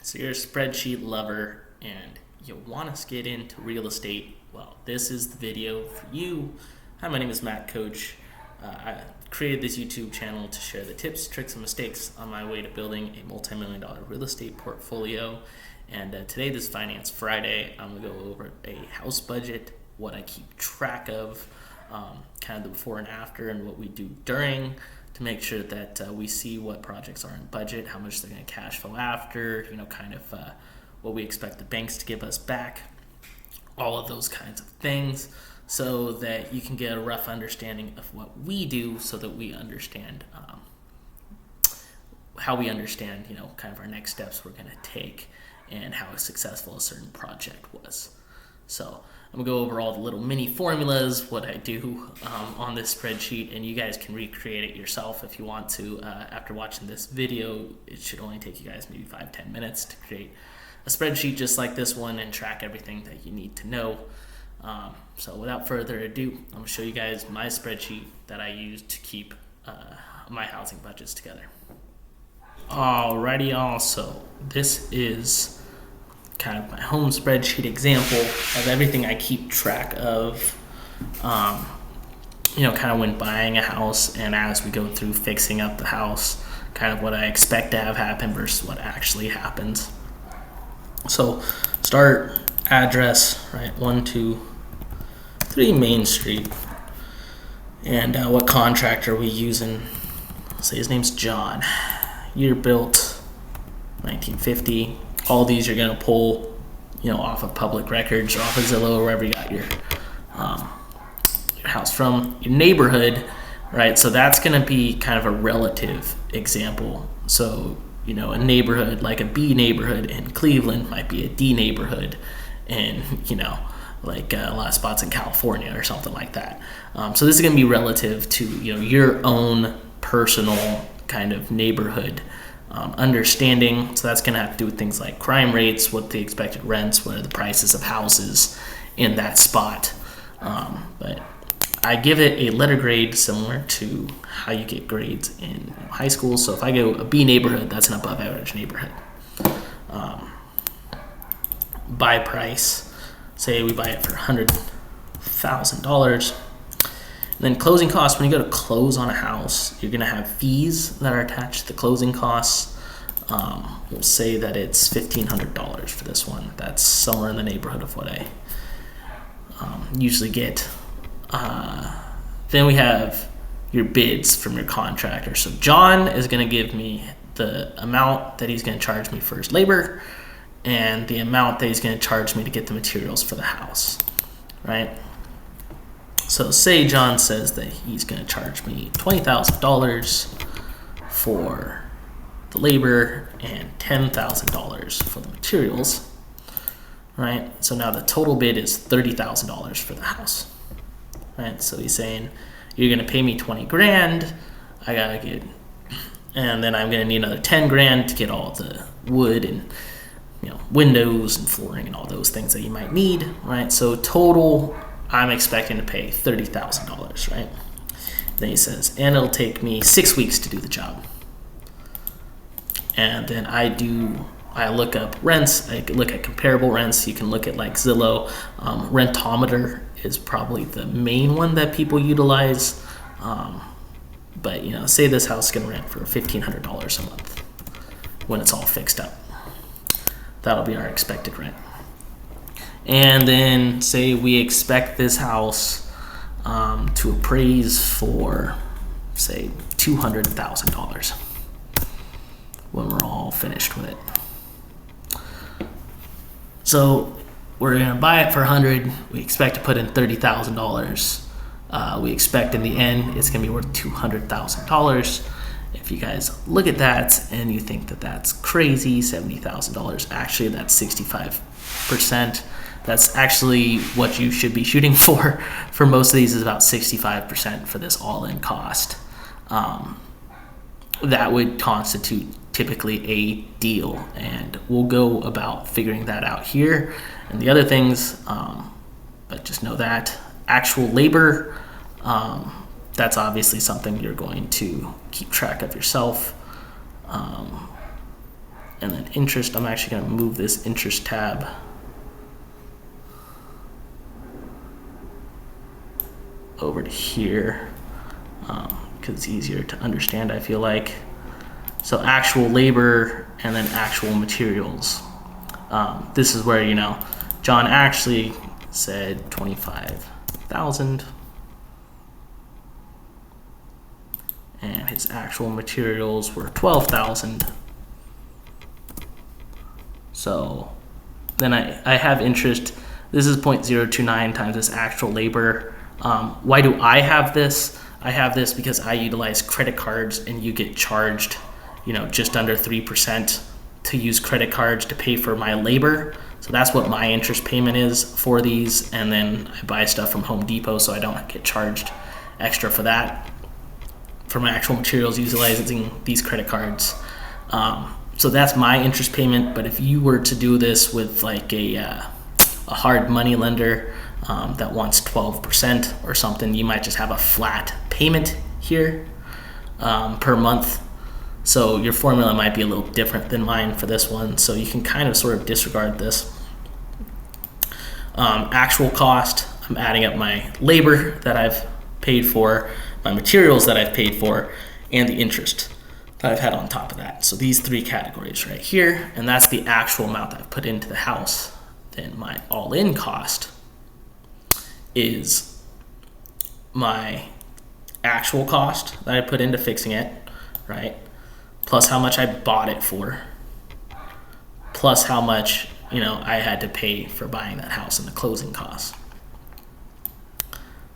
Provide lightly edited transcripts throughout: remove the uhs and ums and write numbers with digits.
So you're a spreadsheet lover and you want to get into real estate. Well, this is the video for you. Hi, my name is Matt Coach. I created this YouTube channel to share the tips, tricks, and mistakes on my way to building a multi-million-dollar real estate portfolio. And today, this Finance Friday, I'm going to go over a house budget, what I keep track of, kind of the before and after, and what we do during, to make sure that we see what projects are in budget, how much they're going to cash flow after, kind of what we expect the banks to give us back, all of those kinds of things, so that you can get a rough understanding of what we do, so that we understand how we understand, kind of our next steps we're going to take and how successful a certain project was. So I'm gonna go over all the little mini formulas, what I do on this spreadsheet, and you guys can recreate it yourself if you want to. After watching this video, it should only take you guys maybe 5-10 minutes to create a spreadsheet just like this one and track everything that you need to know. So without further ado, I'm gonna show you guys my spreadsheet that I use to keep my housing budgets together. Alrighty, also, this is kind of my home spreadsheet example of everything I keep track of, kind of when buying a house and as we go through fixing up the house, kind of what I expect to have happen versus what actually happens. So start address, right, 123 Main Street, and what contractor are we using? Say his name's John. Year built 1950. All these you're going to pull, off of public records or off of Zillow or wherever you got your house from. Your neighborhood, right? So that's going to be kind of a relative example. So, a neighborhood like a B neighborhood in Cleveland might be a D neighborhood in, like a lot of spots in California or something like that. So this is going to be relative to, your own personal kind of neighborhood understanding. So that's going to have to do with things like crime rates, what the expected rents, what are the prices of houses in that spot. But I give it a letter grade similar to how you get grades in high school. So if I go a B neighborhood, that's an above average neighborhood. Buy price, say we buy it for $100,000. Then closing costs, when you go to close on a house, you're going to have fees that are attached to the closing costs. We'll say that it's $1,500 for this one. That's somewhere in the neighborhood of what I usually get. Then we have your bids from your contractor. So John is going to give me the amount that he's going to charge me for his labor and the amount that he's going to charge me to get the materials for the house, right? So say John says that he's going to charge me $20,000 for the labor and $10,000 for the materials, right? So now the total bid is $30,000 for the house, right? So he's saying, you're going to pay me 20 grand, I got to get, and then I'm going to need another 10 grand to get all the wood and, windows and flooring and all those things that you might need, right? So total, I'm expecting to pay $30,000, right? Then he says, and it'll take me 6 weeks to do the job. And then I look up rents. I look at comparable rents. You can look at like Zillow. Rentometer is probably the main one that people utilize. But say this house is going to rent for $1,500 a month when it's all fixed up. That'll be our expected rent. And then say we expect this house to appraise for, say, $200,000 when we're all finished with it. So we're going to buy it for $100,000. We expect to put in $30,000. We expect in the end it's going to be worth $200,000. If you guys look at that and you think that that's crazy, $70,000, actually that's 65%. That's actually what you should be shooting for. For most of these is about 65% for this all-in cost. That would constitute typically a deal, and we'll go about figuring that out here and the other things, but just know that actual labor, that's obviously something you're going to keep track of yourself. And then interest, I'm actually going to move this interest tab over to here because it's easier to understand, I feel like. So actual labor and then actual materials. This is where, John actually said 25,000 and his actual materials were 12,000. So then I have interest. This is 0.029 times this actual labor. Why do I have this? I have this because I utilize credit cards and you get charged, just under 3% to use credit cards to pay for my labor. So that's what my interest payment is for these. And then I buy stuff from Home Depot, so I don't get charged extra for that, for my actual materials utilizing these credit cards. So that's my interest payment. But if you were to do this with like a hard money lender that wants 12% or something, you might just have a flat payment here per month. So your formula might be a little different than mine for this one. So you can kind of sort of disregard this. Actual cost, I'm adding up my labor that I've paid for, my materials that I've paid for, and the interest that I've had on top of that. So these three categories right here, and that's the actual amount that I've put into the house. Then my all-in cost is my actual cost that I put into fixing it, right? Plus how much I bought it for, plus how much, I had to pay for buying that house and the closing costs.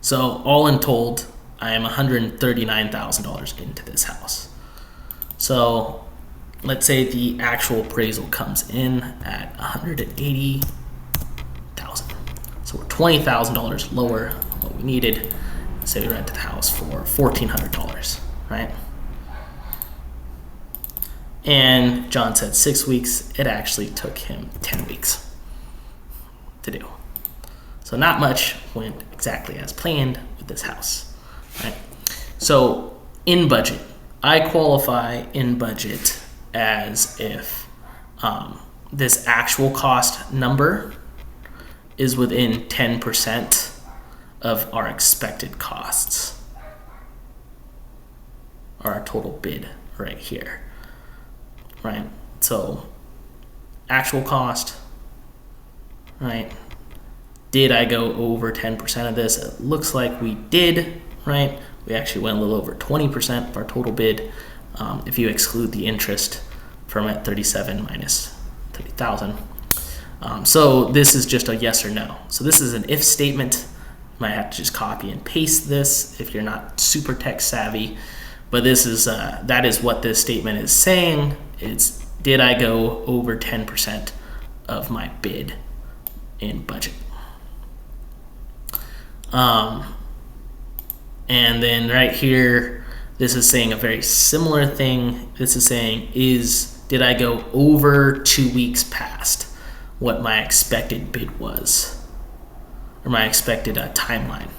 So all in told, I am $139,000 into this house. So let's say the actual appraisal comes in at $180,000. So we're $20,000 lower than what we needed. Say we rented the house for $1,400, right? And John said 6 weeks. It actually took him 10 weeks to do. So not much went exactly as planned with this house, right? So in budget, I qualify in budget as if this actual cost number is within 10% of our expected costs, or our total bid right here. Right, so actual cost, right? Did I go over 10% of this? It looks like we did, right? We actually went a little over 20% of our total bid if you exclude the interest from at 37 minus 30,000. So this is just a yes or no. So this is an if statement. You might have to just copy and paste this if you're not super tech savvy. But this is that is what this statement is saying. It's, did I go over 10% of my bid in budget? And then right here, this is saying a very similar thing. This is saying, did I go over 2 weeks past what my expected bid was, or my expected timeline?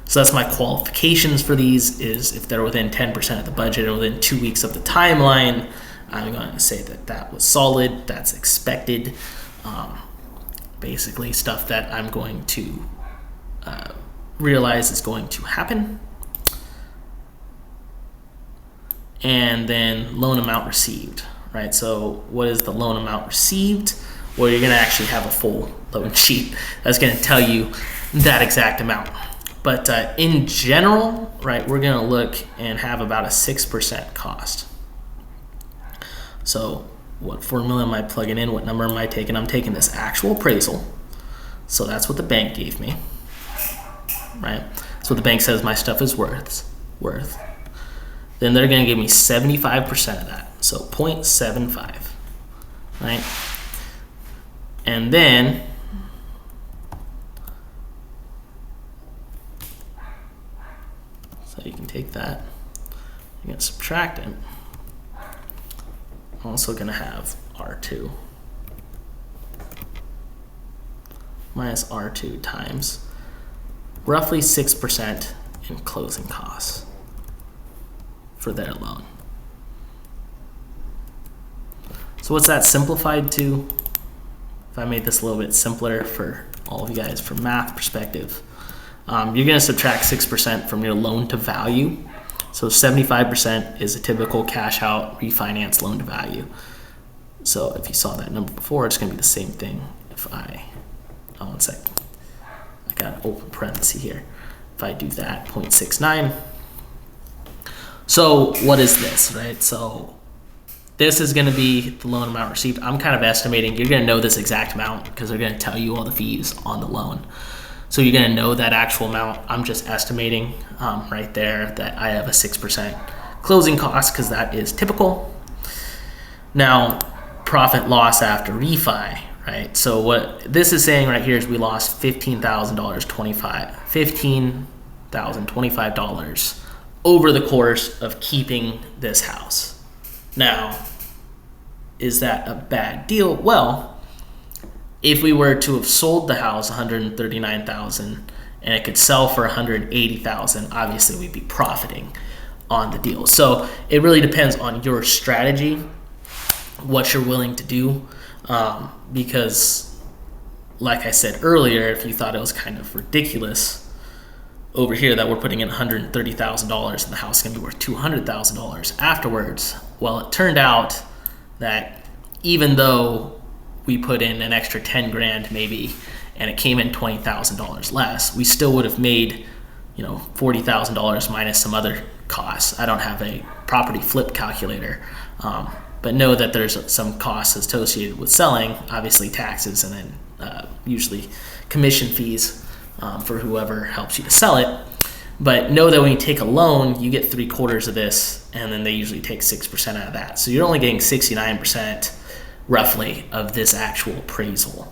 So that's my qualifications for these, is if they're within 10% of the budget and within 2 weeks of the timeline, I'm going to say that was solid, that's expected. Basically stuff that I'm going to realize is going to happen. And then loan amount received, right? So what is the loan amount received? Well, you're going to actually have a full loan sheet that's going to tell you that exact amount. But in general, right, we're going to look and have about a 6% cost. So what formula am I plugging in? What number am I taking? I'm taking this actual appraisal. So that's what the bank gave me, right? That's what the bank says my stuff is worth. Then they're going to give me 75% of that. So 0.75, right? And then so you can take that, you're going to subtract it. I'm also going to have R2 minus R2 times roughly 6% in closing costs for their loan. So what's that simplified to? If I made this a little bit simpler for all of you guys from math perspective, you're going to subtract 6% from your loan to value. So 75% is a typical cash out refinance loan to value. So if you saw that number before, it's going to be the same thing. If one second, I got an open parenthesis here. If I do that, 0.69. So what is this, right? So this is going to be the loan amount received. I'm kind of estimating. You're going to know this exact amount because they're going to tell you all the fees on the loan. So you're going to know that actual amount. I'm just estimating right there that I have a 6% closing cost because that is typical. Now, profit loss after refi, right? So what this is saying right here is we lost $15,025 over the course of keeping this house. Now, is that a bad deal? Well, if we were to have sold the house $139,000 and it could sell for $180,000, obviously we'd be profiting on the deal. So it really depends on your strategy, what you're willing to do, because like I said earlier, if you thought it was kind of ridiculous over here that we're putting in $130,000 and the house is going to be worth $200,000 afterwards, well, it turned out that even though we put in an extra 10 grand maybe, and it came in $20,000 less, we still would have made, $40,000 minus some other costs. I don't have a property flip calculator, but know that there's some costs associated with selling, obviously taxes, and then usually commission fees for whoever helps you to sell it. But know that when you take a loan, you get 3/4 of this, and then they usually take 6% out of that. So you're only getting 69% roughly of this actual appraisal.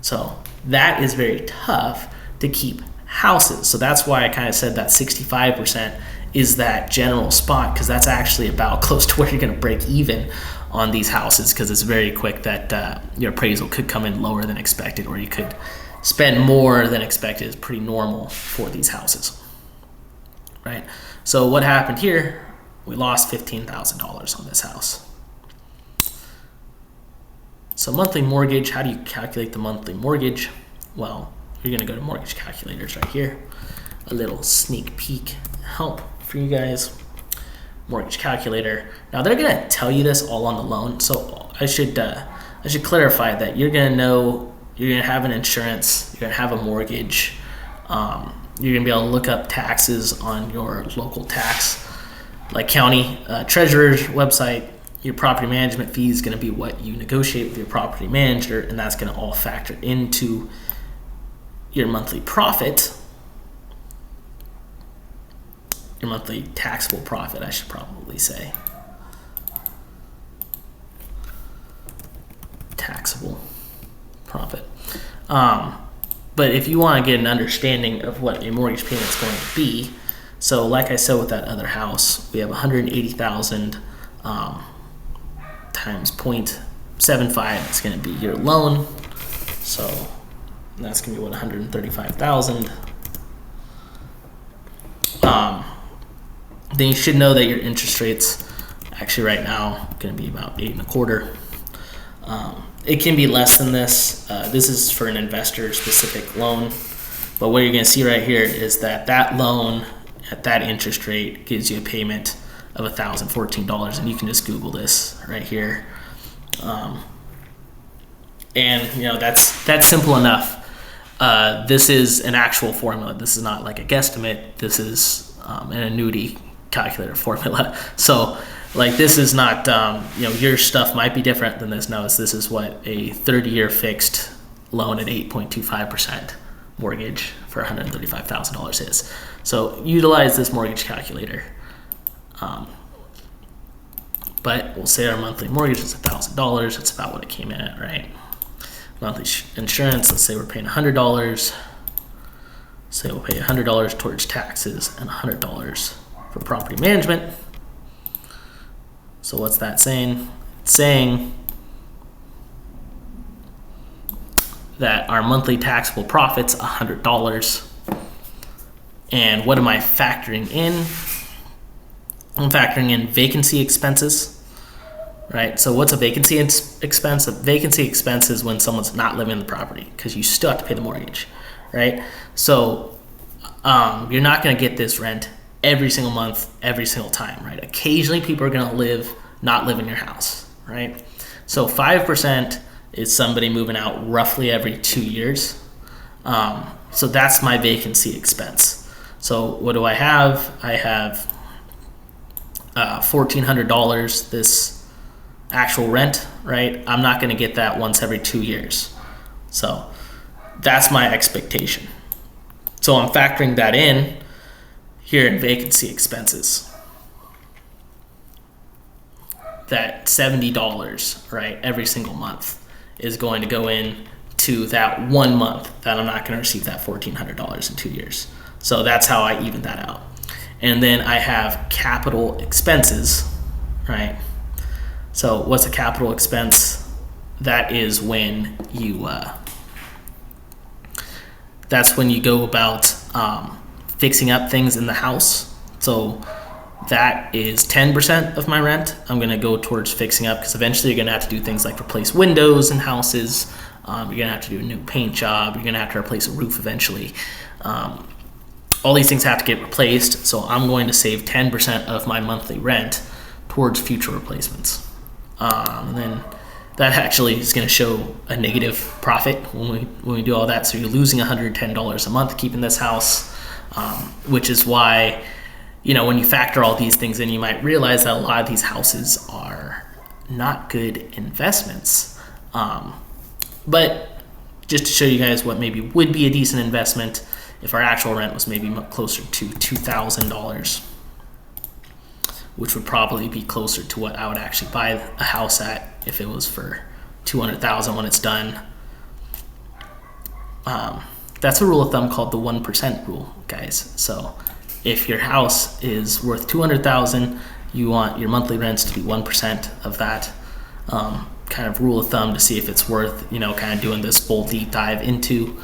So that is very tough to keep houses. So that's why I kind of said that 65% is that general spot, because that's actually about close to where you're going to break even on these houses, because it's very quick that your appraisal could come in lower than expected, or you could spend more than expected. Is pretty normal for these houses, right? So what happened here, we lost $15,000 on this house. So monthly mortgage, how do you calculate the monthly mortgage? Well, you're going to go to mortgage calculators right here. A little sneak peek help for you guys. Mortgage calculator. Now they're going to tell you this all on the loan. So I should clarify that you're going to know, you're going to have an insurance, you're going to have a mortgage. You're going to be able to look up taxes on your local tax, like county treasurer's website. Your property management fee is going to be what you negotiate with your property manager, and that's going to all factor into your monthly profit, your monthly taxable profit, I should probably say. Taxable profit. But if you want to get an understanding of what a mortgage payment is going to be, so like I said with that other house, we have $180,000 times 0.75. It's going to be your loan. So that's going to be what, $135,000. Then you should know that your interest rates actually right now going to be about 8.25%. It can be less than this. This is for an investor specific loan, but what you're going to see right here is that loan at that interest rate gives you a payment of $1,014, and you can just Google this right here. And that's simple enough. This is an actual formula. This is not like a guesstimate. This is an annuity calculator formula. So this is not, your stuff might be different than this. No, this is what a 30-year fixed loan at 8.25% mortgage for $135,000 is. So utilize this mortgage calculator. But we'll say our monthly mortgage is $1,000. It's about what it came in at, right? Monthly insurance, let's say we're paying $100. Say we'll pay $100 towards taxes and $100 for property management. So what's that saying? It's saying that our monthly taxable profit's $100. And what am I factoring in? I'm factoring in vacancy expenses. right? So what's a vacancy expense? A vacancy expense is when someone's not living in the property because you still have to pay the mortgage, right? So you're not going to get this rent every single month, every single time, right? Occasionally people are going to not live in your house, right? So 5% is somebody moving out roughly every 2 years. So that's my vacancy expense. So what do I have? I have $1,400, this actual rent, right? I'm not going to get that once every 2 years. So that's my expectation. So I'm factoring that in here in vacancy expenses. That $70, right, every single month is going to go in to that 1 month that I'm not going to receive that $1,400 in 2 years. So that's how I even that out. And then I have capital expenses, right? So what's a capital expense? That is when you that's when you go about fixing up things in the house. So that is 10% of my rent. I'm going to go towards fixing up because eventually you're going to have to do things like replace windows in houses. You're going to have to do a new paint job. You're going to have to replace a roof eventually. All these things have to get replaced. So I'm going to save 10% of my monthly rent towards future replacements. And then that actually is going to show a negative profit when we do all that. So you're losing $110 a month keeping this house, which is why, when you factor all these things in, you might realize that a lot of these houses are not good investments. But just to show you guys what maybe would be a decent investment, if our actual rent was maybe closer to $2,000, which would probably be closer to what I would actually buy a house at if it was for $200,000 when it's done. That's a rule of thumb called the 1% rule, guys. So if your house is worth $200,000, you want your monthly rents to be 1% of that. Kind of rule of thumb to see if it's worth, kind of doing this full deep dive into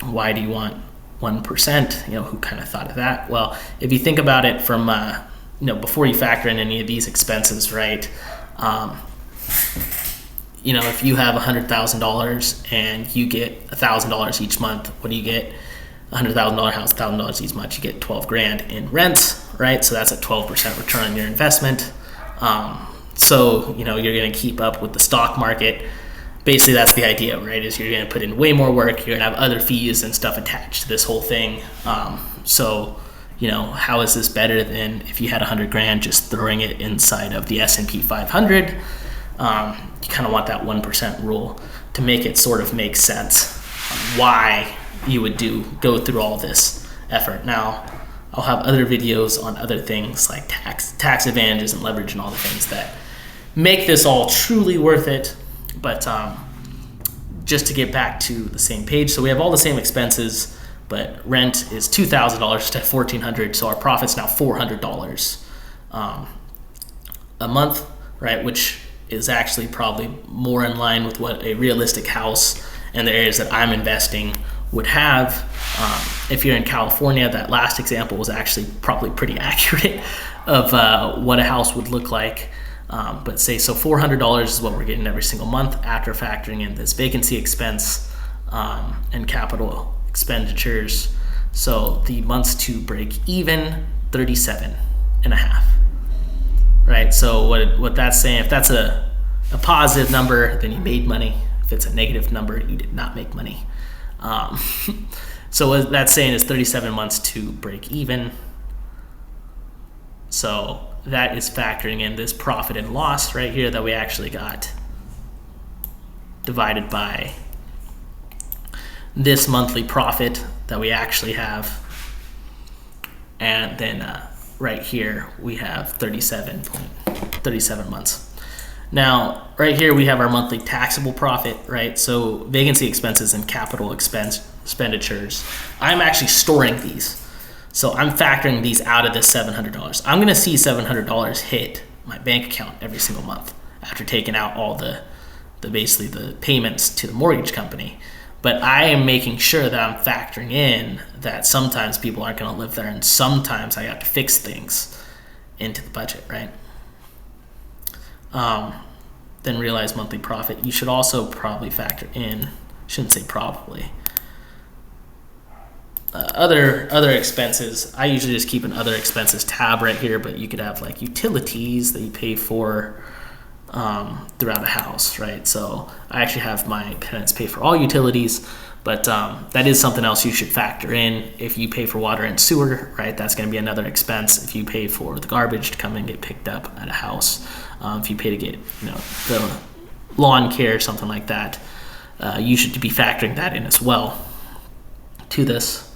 why do you want 1%? Who kind of thought of that? Well, if you think about it from, before you factor in any of these expenses, right? If you have $100,000 and you get $1,000 each month, what do you get? $100,000 house, $1,000 each month, you get $12,000 in rent, right? So that's a 12% return on your investment. So you're going to keep up with the stock market. Basically, that's the idea, right? Is you're going to put in way more work. You're going to have other fees and stuff attached to this whole thing. So how is this better than if you had $100,000 just throwing it inside of the S&P 500? You kind of want that 1% rule to make it sort of make sense why you would go through all this effort. Now, I'll have other videos on other things like tax advantages and leverage and all the things that make this all truly worth it. But just to get back to the same page, so we have all the same expenses, but rent is $2,000 to $1,400, so our profit's now $400 a month, right? Which is actually probably more in line with what a realistic house and the areas that I'm investing would have. If you're in California, that last example was actually probably pretty accurate of what a house would look like. But say, so $400 is what we're getting every single month after factoring in this vacancy expense and capital expenditures. So the months to break even, 37 and a half, right? So what that's saying, if that's a positive number, then you made money. If it's a negative number, you did not make money. So what that's saying is 37 months to break even. So that is factoring in this profit and loss right here that we actually got divided by this monthly profit that we actually have. And then right here we have 37 months. Now, right here we have our monthly taxable profit, right? So vacancy expenses and capital expenditures. I'm actually storing these. So I'm factoring these out of this $700. I'm going to see $700 hit my bank account every single month after taking out all the basically the payments to the mortgage company. But I am making sure that I'm factoring in that sometimes people aren't going to live there and sometimes I have to fix things into the budget, right? then realized monthly profit. You should also probably factor in, shouldn't say probably, other expenses. I usually just keep an other expenses tab right here, but you could have like utilities that you pay for throughout a house, right? So I actually have my tenants pay for all utilities, but that is something else you should factor in. If you pay for water and sewer, right, that's going to be another expense. If you pay for the garbage to come and get picked up at a house, if you pay to get the lawn care, something like that, you should be factoring that in as well to this.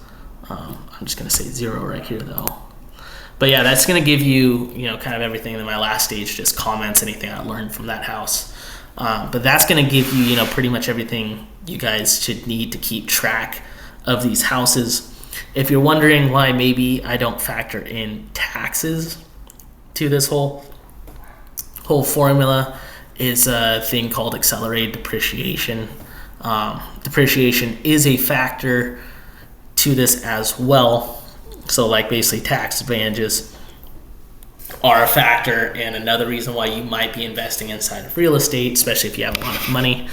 I'm just going to say 0 right here though. But yeah, that's going to give you, kind of everything in my last stage, just comments, anything I learned from that house. But that's going to give you, pretty much everything you guys should need to keep track of these houses. If you're wondering why maybe I don't factor in taxes to this whole formula, is a thing called accelerated depreciation. Depreciation is a factor to this as well. So like basically tax advantages are a factor, and another reason why you might be investing inside of real estate, especially if you have a lot of money.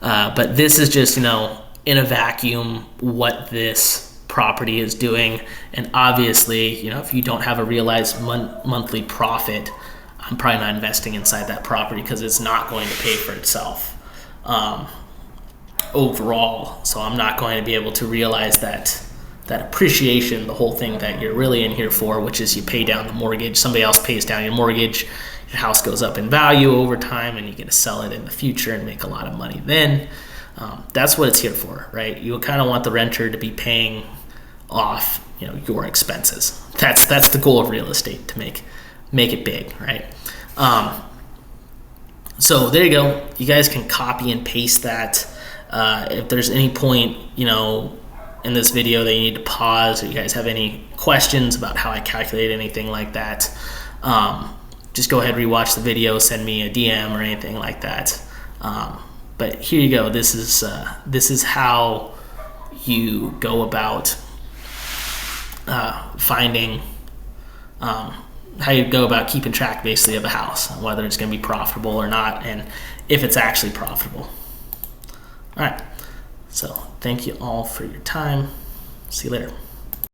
But this is just, in a vacuum, what this property is doing. And obviously, if you don't have a realized monthly profit, I'm probably not investing inside that property because it's not going to pay for itself overall. So I'm not going to be able to realize that appreciation, the whole thing that you're really in here for, which is you pay down the mortgage, somebody else pays down your mortgage, your house goes up in value over time, and you get to sell it in the future and make a lot of money then. That's what it's here for, right? You kind of want the renter to be paying off, your expenses. That's the goal of real estate, to make it big, right? So there you go. You guys can copy and paste that. If there's any point, in this video that you need to pause, or you guys have any questions about how I calculate anything like that, just go ahead, rewatch the video, send me a DM or anything like that. But here you go. This is how you go about finding, how you go about keeping track basically of a house, whether it's going to be profitable or not, and if it's actually profitable. All right. So thank you all for your time. See you later.